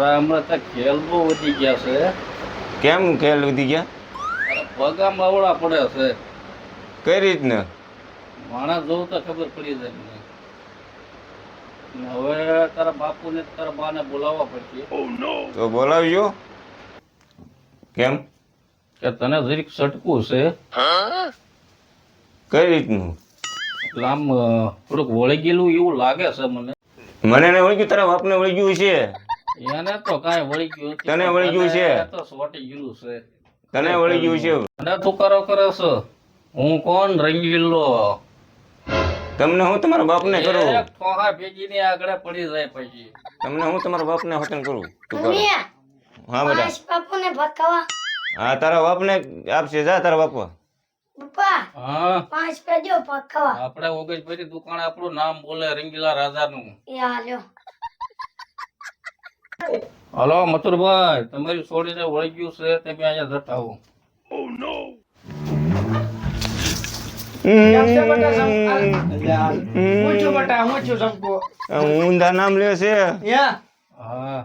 મારા હમણાં તો ખેલ બહુ વધી ગયા છે. કેમ ખેલ વધી ગયા? પગામ અવળા પડે છે. કઈ રીતના? માણસ જોવું તો ખબર પડી જાય મને. ને હવે તારા બાપુને તારા બાને બોલાવવા પડશે. તો બોલાવજો. કેમ? કે તને જરીક સટકું છે. કઈ રીતનું? એટલે આમ થોડુંક વળી ગયેલું એવું લાગે છે મને. મને ને વળી ગયું, તારા બાપને વળી ગયું છે. એને તો કાંઈ વળી ગયું નથી. તને વળી ગયું છે? તને તો સોટી ગયેલું છે. તને વળી ગયું છે. અને તું કરો કરે છે. હું કોણ રંગીલો? તમને હું તમારા બાપને કરું? એક ઠોહા ભેગીની આગળ પડી જાય પછી. તમને હું તમારા બાપને હોટલ કરું? તું કરો. હા બેટા. પાંચ બાપુને ભાત ખાવા. હા, તારા બાપને આપશે. જા તારા બાપા. પપ્પા હા, 5 પેજો ભાત ખાવા. આપણે ઓગજ ભરી દુકાને આપણું નામ બોલે રંગીલા રાજાનું. એ હાલ્યો. હલો મથુરભાઈ, તમારી છોડીને વળી ગયું છે, તમે અહીંયા જતા આવો. ઊંધા નામ લે છે. હા,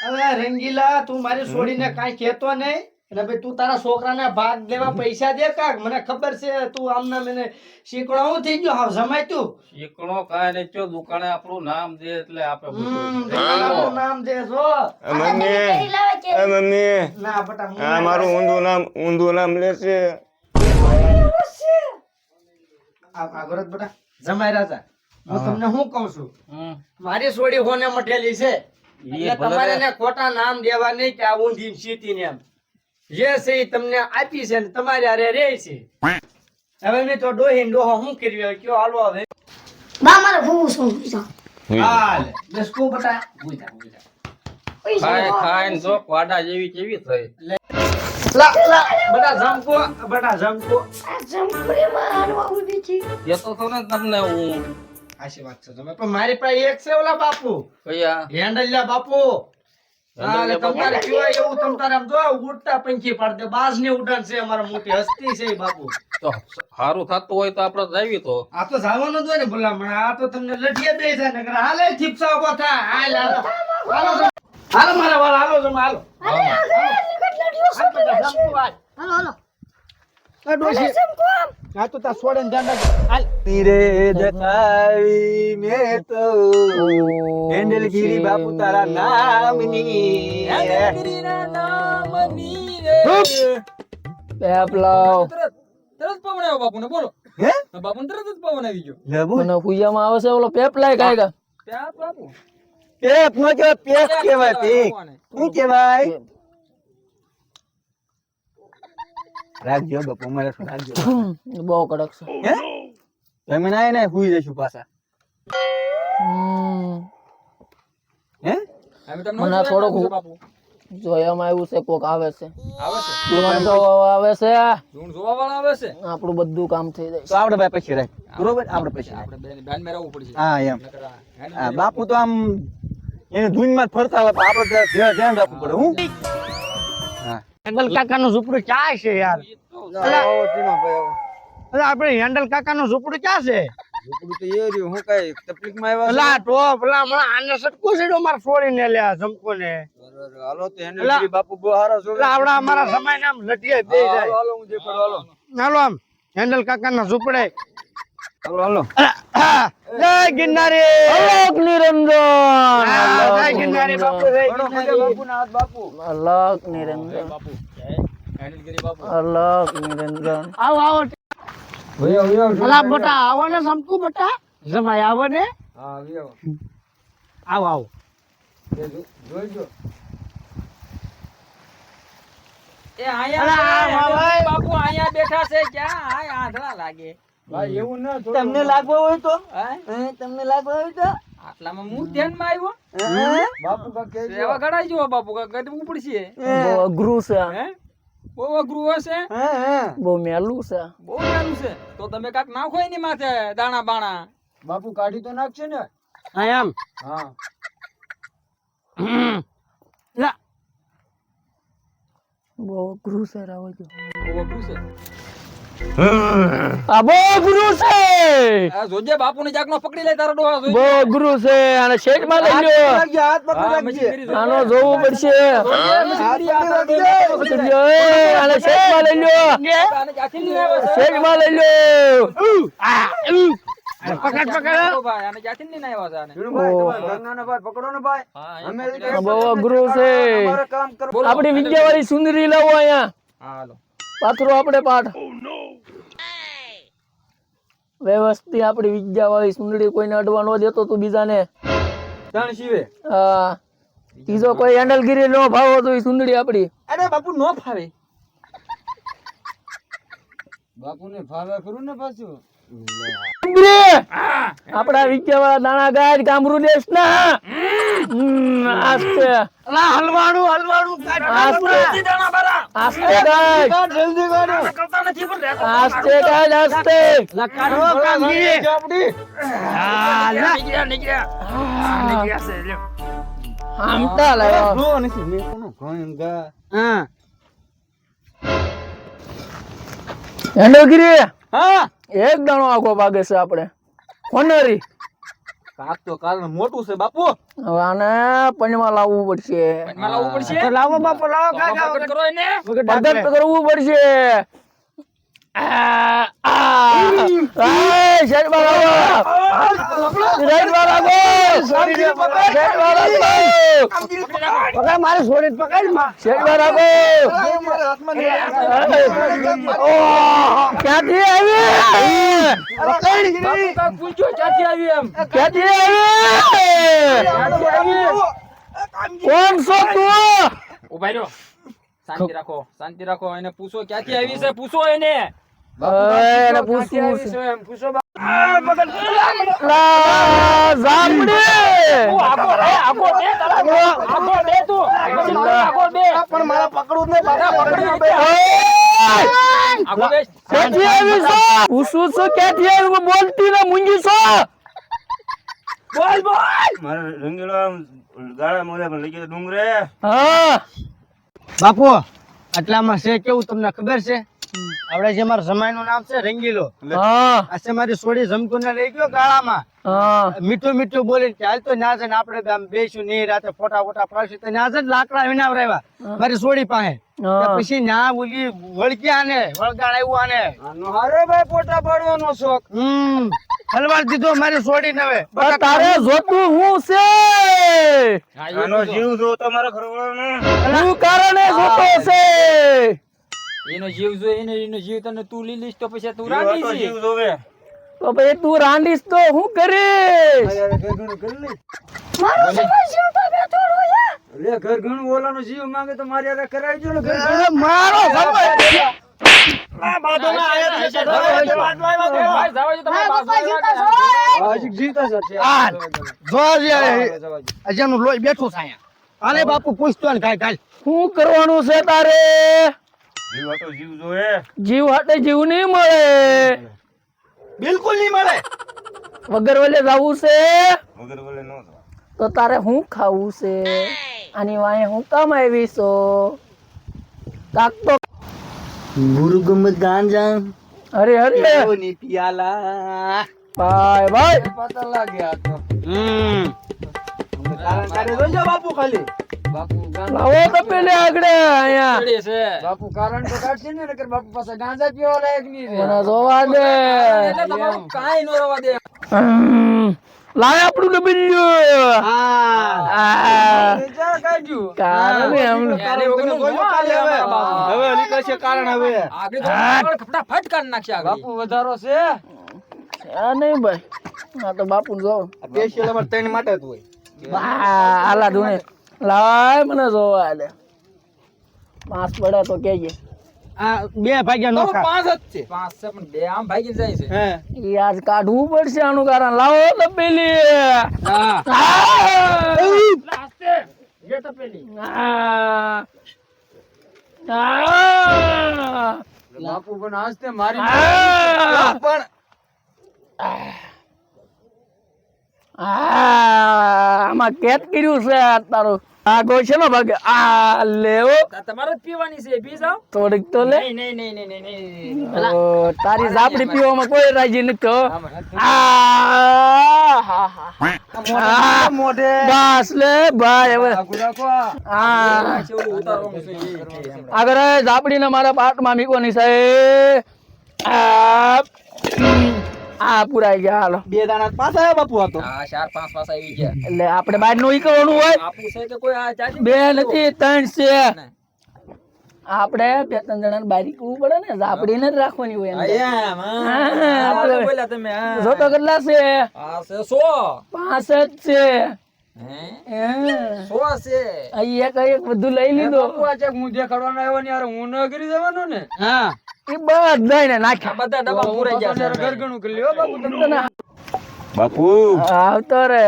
હવે રંગીલા તું મારી છોડીને કાંઈ કહેતો નહીં અને ભાઈ તું તારા છોકરાને ભાગ લેવા પૈસા દે કાક. મને ખબર છે તું આમના મને શીકણો હું થઈ ગયો હાવ જમાય તું. શીકણો કાંઈ નહીં થયો, દુકાને આપણું નામ દે એટલે આપે બધું. રંગીલાનું નામ દે છો. મમ્મી, કેરી લાવે કે મમ્મી, ના બટા હું આ મારું ઊંધું નામ લે છે. આ ભરત બટા જમાય રાજા હું તમને શું કહું છું, હમ. મારી છોડી હોને મટેલી છે એટલે ભલે તમારે રે. ને ખોટા નામ દેવા નહીં કે આ ઊંધી સીટી ને એમ જે છે ઈ તમને આપી છે ને તમારે હારે રહે છે. હવે મેં તો ડોહી ને ડોહો શું કર્યું કયો હાલો હવે બા મારે ભૂવું શું પૈસા. હાલ બસ કો બટા ઉઈતા ખાય ખાઈને જો પાડા જેવી કેવી થઈ. બટા જમકો આ જમખુરી માં હાલવા ઉભી છે. કહેતો તો ને તમને હું. આશીર્વાદ છે તમે પણ મારી પાસે એક છે ઓલા બાપુ કયા? હેન્ડલિયા બાપુ. હા એટલે તમારે કહેવાય એવું તમ તારે આમ જો ઉડતા પંખી પાડ દે બાજ ને ઉડાન છે અમારા મોટી હસ્તી છે ઈ બાપુ. તો સારું થતું હોય તો આપણે જાવી તો. આ તો જવાનું જ હોય ને ભલામણ. આ તો તમને લઠીએ બે છે ને હાલે થીપસા ઉભા થા હાલ હાલો હાલો મારા વાળા હાલો જમા હાલો અરે આ ઘરે નિકટ લડ્યો હાલ બધા જમતું હાલ. હાલો હાલો. આ ડોશી જમકો આમ. આ તો તાર છોડે ને ધ્યાન રાખજો હાલ. નીરે જતાવી મે તો હેન્ડલગીરી બાપુ તારા નામની હેન્ડલગીરીના નામની રે પેપલાવ તરત પવન આવ્યો બાપુને બોલો. હે બાપુને તરત જ પવન આવી ગયો. લેબુ મને પૂજામાં આવે છે ઓલો પેપલાય કાયગા ત્યાં બાપુ પેપ નો જો પેપ કહેવાય પેપ શું કહેવાય રાખજો બાપુ મારે રાખજો બહુ કડક છે હે તમે ના ને હુઈ જઈશું પાછા હમ. હે હવે તમને મને શું થોડુંક લાગે છે બાપુ? જોયામાં આવ્યું છે કોક આવે છે આવે છે ધૂણ જોવા આવે છે ધૂણ જોવા વાળા આવે છે. આપણું બધું કામ થઈ જાય તો આપણે ભાઈ પછી રાખ બરોબર આપણે પછી આપણે બેન મેં રહેવું પડશે. હા એમ નકર આ હેન્ડ હા બાપુ તો આમ એને ધૂનમાં જ ફરતા હોય પણ આપણે ધ્યાન રાખવું પડે હું હા હેન્ડલ કાકાનું ઝૂંપડું ક્યાં છે યાર અલા આપણે હેન્ડલ કાકાનું ઝૂંપડું ક્યાં છે ઝૂંપડું તો એ રહ્યું. હું કઈ તકલીફમાં આવ્યા અલા ટોપ અલા મને આને સટકો છેડો માર છોડીને લે જમકો ને છો? હાલો તો હેન્ડલ અલા, ગીરી બાપુ બહુ હારા છો. અલા આપડા અમારા સમય નામ લટીએ બે હાલો જાય હાલો હું દેખાડું હાલો. હાલો આમ હેન્ડલ કાકાના ઝૂંપડે હાલો હાલો. જય ગિરનારી અલગ નિરંજન જય ગિરનારી બાપુ જય ઘણો મજા ગિરનારી. બાપુના હાથ બાપુ. અલગ નિરંજન બાપુ હેન્ડલ ગીરી બાપુ. અલગ નિરંજન આવો આવો વયો વયો. અલા બટા આવો ને સમકુ બટા જમાય આવો ને હા વયો. આવો આવો જોઈજો. એ અલા, આયા આ ભાઈ. બાપુ આયા બેઠા છે ક્યાં આય આંધળા લાગે. ભાઈ એવું ન થોડું. તમને લાગવો હોય તો હે? તમને લાગવો હોય તો આટલામાં હું ધ્યાનમાં આવ્યો. બાપુ કા કે સેવા કરાઈ જો બાપુ કા ગડવું પડશે. બહુ અઘરું છે હે બહુ અઘરું હશે. બહુ મેલું છે બહુ નાનું છે તો તમે કાક નાખો એની માથે દાણા બાણા. બાપુ કાઢી તો નાખશે ને. હા એમ હા લા બહુ અઘરું છે રાવજો બહુ અઘરું છે. આ બહુ ગુરુ છે, આ જોજે બાપુને જાકનો પકડી લે તારો ડોહા જોઈ બહુ ગુરુ છે. અને શેઠમાં લઈ લ્યો, હાથ પકડી હા, રાખજે. મશીનરી જોજે. આનો જોવું પડશે. પકડી લ્યો, અને શેઠમાં લઈ લ્યો, આને જાથી લઈને આવ્યો છે. શેઠમાં લઈ લ્યો. પકડ ભાઈ, આને જાથી લઈને આવ્યો છે આને. ભાઈ, તમારા ઘરનાને ભાઈ પકડો ને ભાઈ. હા, અમે આ બહુ અઘરું છે. અમારે કામ કરો. આપડી વિદ્યાવાળી સુંદરી લાવો અહીંયા, હા, હાલો. પાથરો આપણે પાઠ. વ્યવસ્થિત આપડી વિદ્યાવાળી સુંદરી કોઈને અડવા ન દેતો તું બીજાને. ત્રણ શિવે. હા, બીજો કોઈ હેન્ડલગીરી નો ભાવો તો ઈ સુંદરી આપડી. અરે બાપુ નો ફાવે. બાપુને ફાવે ખરું ને પાછું. સુંદરી! આપડા વિદ્યાવાળા દાણા ગાય ગામરું દેશ ના. આસ્તે હલવાણું આસ્તે આસ્તે ગાય, જલ્દી કાઢો. આસ્તે ગાય, આસ્તે. કાઢો કામગીરી. આમટા લાવ્યો. નો નથી મેં કોનો ઘણ ગા. હા હેન્ડલગીરી હા. એક દાણો આખો ભાગે છે આપણે હોનરી. કાક તો કારણ મોટું છે બાપુ. હવે આને પંજમાં લાવવું પડશે, પંચમાં લાવવું પડશે. તો લાવો બાપુ લાવો તો આમાં પકડ કરો એને. ભગત કરવું પડશે. શેઠમાં લાવો, શેઠમાં લાવો, શેઠમાં લાવો, પકડ મારે છોડી પકડ માં. શેઠમાં લાવો. મારા હાથમાં નહીં. ક્યાંથી આવી? બાપુ કાક પૂછ્યો ક્યાંથી આવી એમ. ક્યાંથી આવી? કોણ છો તું? ઉભા રહ્યો. શાંતિ રાખો, શાંતિ રાખો. એને પૂછો ક્યાંથી આવી છે, પૂછો એને. એને પૂછવું છે. એમ પૂછો. લા, જામડી! આગો દે તું. આગો દે. પણ મારા પકડું ને ઓય! આગો બેસ. ક્યાંથી આવી છો? પૂછું છું ક્યાંથી આવી? બોલતી ને મૂંગી છો? મારે રંગીલો ગાળા મોલે પણ લઈ ગયો ડુંગરે. હા, બાપુ આટલામાં છે કેવું તમને ખબર છે? આપણે જે મારા જમાઈનું નામ છે રંગીલો. હા, આ છે મારી સોડી જમકુને લઈ ગયો ગાળામાં. હા. મીઠું મીઠું બોલીને ચાલ તો ના જઈને આપણે આમ બેસું નહીં રાતે ફોટા ફોટા પાડશું તો ના જઈને લાકડા વિનાવરાવ્યા મારી સોડી પાસે. હા. પછી ના ઓલી વળગ્યા ને વળગાડ આવ્યું આને. અરે ભાઈ ફોટા પાડવાનો શોખ. હલવાડ દીધો મારી સોડી ને હવે. પણ તારે જોતું હું છે? આનો જીવ જો તમારા ઘરવાળાનો. હું કારણે જોતો છે? એનો જીવ જોઈએ એનો જીવ તને તું લઈ લઈશ તો પછી તું જીવ હતો, રાંધી જીવ જોવે. તો ભાઈ તું રાંડીશ તો હું કરીશ? મારું શું કરશું તો બે થોડું છે. લે ઘર ઘણું ઓલાનો જીવ માંગે તો મારી હારે કરાવી દો ને ઘર ઘણું. મારો લોહી બેઠું છે અહીંયા. આને બાપુ પૂછતો ને કાઈ કાલ. શું કરવાનું છે તારે? જીવ હતો, જીવ જોવે. જીવ હાટે જીવ નહીં મળે. બિલકુલ નહીં મળે. વગર વલે જવું છે વગર બોલે નો થવા. તો તારે શું ખાવું છે? આની વાંહે હું કામ આવી છો? કાક તો મુર્ગમ ગાંજા અરે અરે ની પિયાલા. ભાઈ ભાઈ પતા લાગ્યા તો. કારણ કરે જોજો બાપુ ખાલી. બાપુ લાવો તો પેલે આગળ અહીંયા પડી છે. બાપુ કારણ તો કાઢશે ને નકર બાપુ પાસે ગાંજા પીવા લાયક નહીં રે. મને જોવા દે. એટલે તમારું કાંઈ નો રવા દે. લાય આપણું ડબલ્યું. હા જા કાઢ્યું. કારણ એમ એને વગરનું બોલો ન કાલે હાલે હવે. અમારા બાપુ. હવે નીકળશે કારણ હવે. આગળ તો ફટાફટ કાઢી નાખશે આગળ. બાપુ વધારો છે. આ નહીં ભાઈ, આ તો બાપુ જો સ્પેશિયલ અમાર ત્રણ માટે જ હોય. આલા ધૂણે લાય મને જોવા દે. 5 પડે તો કેજે. આ બે ભાગ્યા તો નોખા. 5 જ છે. 5 છે પણ બે આમ ભાગી જાય છે. હે ઈ આજ કાઢવું પડશે આનું કારણ. લાવો તો પેલી. હા જે તો પેલી. બાપુ પણ આજ તે મારી પણ આમાં કેદ કર્યું છે આ તારું આગો છે ને ભાગે આ લેવો તમારે જ પીવાની છે પી જાઓ થોડીક તો લે નહીં નહીં નહીં નહીં નહીં ઓ, તારી ઝાપડી પીવામાં કોઈ રાજી નથી હો. મોઢે બસ લે ભાઈ હવે આગળ રાખો આ ઉતારવાનું છે આગળ ઝાપડીને મારા પાટમાં મીકવાની છે આ પુરાઈ ગયા હાલો બે દાણા પાછા આવ્યા બાપુ આ તો હા 4-5 પાસ આવી ગયા એટલે આપણે બહાર નું કરવાનું હોય આપું છે કે કોઈ આ ચાચી બે નથી ત્રણ છે આપણે બે ત્રણ જણા બારી કરવું પડે ને ઝાપડીને જ રાખવાની હોય અંદર. હા, બોલ્યા તમે હા જો તો કેટલા છે આ છે 100 પાંચ જ છે હે હા. 100 છે અહીં એક બધું લઈ લીધો બાપુ આ ચેક હું દેખાડવાનો આવ્યો ને યાર હું ન કરી દેવાનો ને હા એ બધા ને આ નાખ્યા બધા ડબ્બા પૂરાઈ ગયા છે ઘરઘણું કરી લ્યો બાપુ તમે બાપુ આવતો રે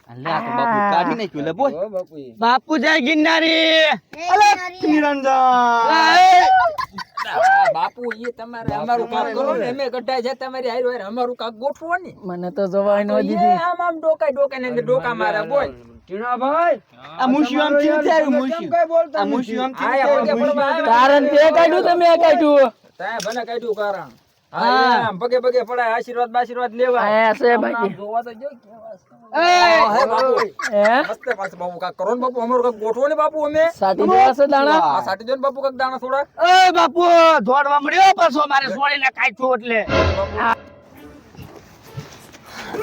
અલ્લે આ તો બાપુ કાઢી નાખ્યું લે બોલ ઓ બાપુ બાપુ જય ગિરનારી નિરંજન બાપુ એ તમારે અમારું કામ કરો ને અમે ગઢાય છે તમારી હારે હારે અમારું કામ ગોઠવો ને મને તો જવાય ન એ દીધી આમ આમ ડોકાય ને અંદર ડોકા મારે બોલ ટીણાભાઈ આ મુશિયમ થી થયું મુશિયમ કઈ બોલતા આ મુશિયમ થી આ પગે પડવા આવ્યા. કારણ તે કાઢ્યું તમે કાઢ્યું તાય ભલે કાઢ્યું કારણ હા આમ પગે પગે પડાય આશીર્વાદ લેવા આયા છે બાકી જોવા તો જો કેવા એ હે બાપુ હે મસ્તે પાસે બાપુ કાક કરો ને બાપુ અમારું કાક ગોઠવો ને બાપુ અમે સાટી દેવા છે દાણા આ સાટી દો ને બાપુ કાક દાણા થોડા એ બાપુ દોડવા મળ્યો પાછો મારે છોડીને કાઢ્યો એટલે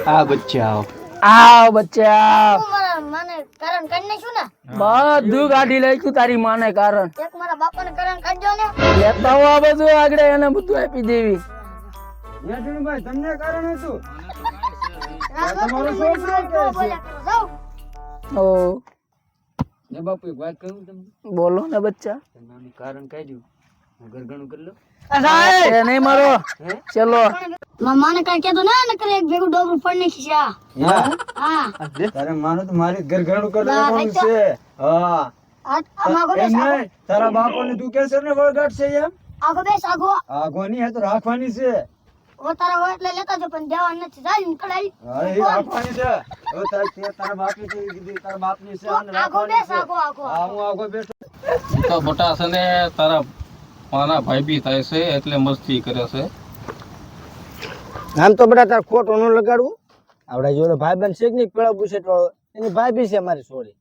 આ બચ્ચા આવ બચ્ચા મને કારણ કરી નાખ્યું ને બધું કાઢી લઈશું તારી માને કારણ એક મારા બાપાને કારણ કાઢજો ને લેતા હો આ બધું આગળ એને બધું આપી દેવી ટીણાભાઈ તમને કારણ હતું તમારો છોકરો બોલ્યા કરો જાઓ ઓ ને બાપુ એક વાત કહું તમને બોલો ને બચ્ચા તમારું કારણ કાઢ્યું હું ઘરઘણું કરી લો એ નહીં મારો ચલો માને કઈ કેતો ના ન કરે એક ભેગું ડોબરું ફળ નાખી છે હા તારે માનો તો મારે ઘરઘણું કરી ના, દેવાનું ભાઈ છે હા આમાં ગોડે એમ નહીં તારા બાપોને તું કેસર ને વળગાટ છે એમ આગો બેસ આગો આગવાની હે તો રાખવાની છે ઓ તારા હોય એટલે લેતા જો પણ દેવા નથી જાય નીકળાઈ હા એ રાખવાની છે હવે તારા બાપની છે કીધી તારા બાપની છે અને આગો રાખવાની બેસ છે આગો આગો હા હું આગો બેઠો તો મોટા છે ને તારા માના ભાઈ બી થાય છે એટલે મસ્તી કરે છે આમ તો બધા તાર ખોટો ન લગાડવું આવડા જોડે ભાઈ બન છે કે નહીં પેલા પૂછે તો એની ભાઈ બી છે મારી છોડી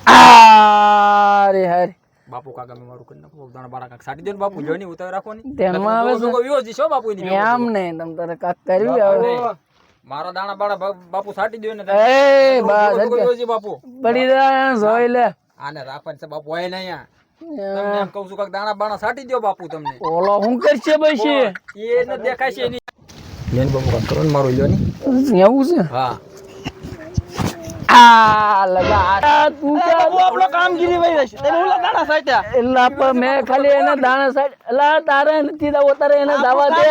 અરે હરે બાપુ કાકા મે મારું કરી નાખો દાણા બારા કાક સાટી દે ને બાપુ જોની ઉતાર રાખવાની ધ્યાનમાં આવે છે વિયો જી છો બાપુ એની એમ નહીં તમ તારે કાક કર્યું હવે મારા દાણા બાળા બાપુ સાટી દે ને એ બસ વિયો જી બાપુ પડી રહ્યા જોઈ લે આને રાખવાની છે બાપુ હોય ને અહીંયા તમને એમ કહું છું કાક દાણા બાણા સાટી દો બાપુ તમને ઓલો હું કરશે પછી એને દેખાય છે એની લેન બાપુ કાક કરો ને મારું લ્યો ની એવું છે હા આ લગા તું આપણો કામગીરી વહી જશે તમે ઓલા દાણા સાટ્યા એલા પર મેં ખાલી એને દાણા સાઈડ એલા તારે નથી દાવો તારે એને દાવા દે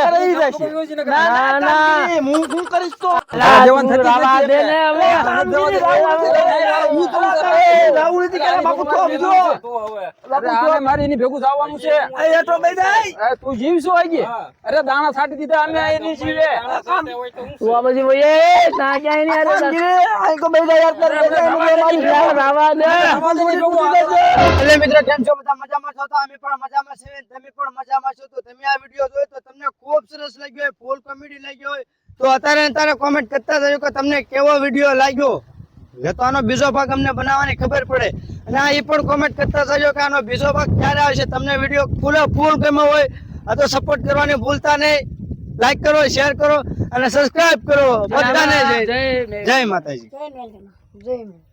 ના ના હું શું કરીશ તો એલા તું રાવા દે ને હવે રાવું નથી કરે બાપુ તો સમજો અરે મારી એની ભેગું જવાનું છે એ એટો બે જાય તું જીવશું આજી અરે દાણા સાટી દીધા અમે એની જીવે તું આ બધી ભાઈ ના ક્યાંય નહીં અરે આ કો બે જાય યાર રાવા દે એટલે મિત્રો કેમ છો બધા મજામાં છો તો અમે પણ મજામાં છે તમે પણ મજામાં છો તો તમે આ વિડિયો જોયો તો તમને ખૂબ સરસ લાગ્યો હોય ફૂલ કોમેડી લાગ્યો હોય તો અત્યારે કોમેન્ટ કરતા જજો કે તમને કેવો વિડિયો લાગ્યો એટલે તો આનો બીજો ભાગ અમને બનાવવાની ખબર પડે અને આ એ પણ કોમેન્ટ કરતા જજો કે આનો બીજો ભાગ ક્યારે આવશે તમને વિડિયો ફૂલ ગમ્યો હોય આ તો સપોર્ટ કરવાની ભૂલતા નહીં લાઈક કરો શેર કરો અને સબસ્ક્રાઇબ કરો બધાને જય માતાજી જય મેલમાં જય મેલ